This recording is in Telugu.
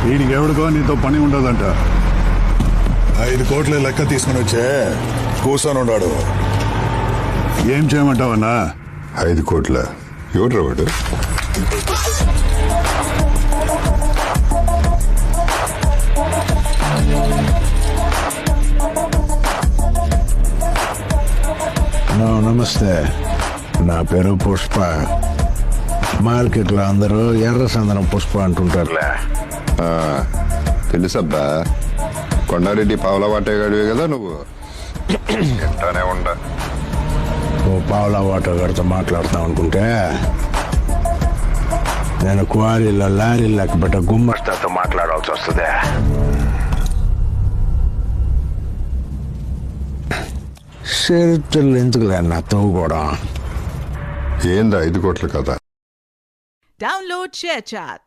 వీడికి ఎవడికో నీతో పని ఉండదంట. 5 కోట్ల లెక్క తీసుకుని వచ్చే కూర్చొని ఉన్నాడు. ఏం చేయమంటావన్నా? 5 కోట్ల ఎవడ్రా వాడు? నమస్తే, నా పేరు పుష్ప. మార్కెట్లో అందరూ ఎర్ర సందనం పుష్ప అంటుంటారులే. తెలుసబ్బా, కొండారెడ్డి పావుల వాటేగాడివే కదా నువ్వు. ఎంటానే ఉండ ఓ పావులా వాటగాడితో మాట్లాడుతాం అనుకుంటే నేను క్వారీలో లారీ లెక్క పెట్ట గుమ్మస్తాతో మాట్లాడాల్సి వస్తుంది. చరిత్రలు ఎందుకులే నా తవ్వుకోవడం. ఏందా 5 కోట్ల కదా? Download ShareChat.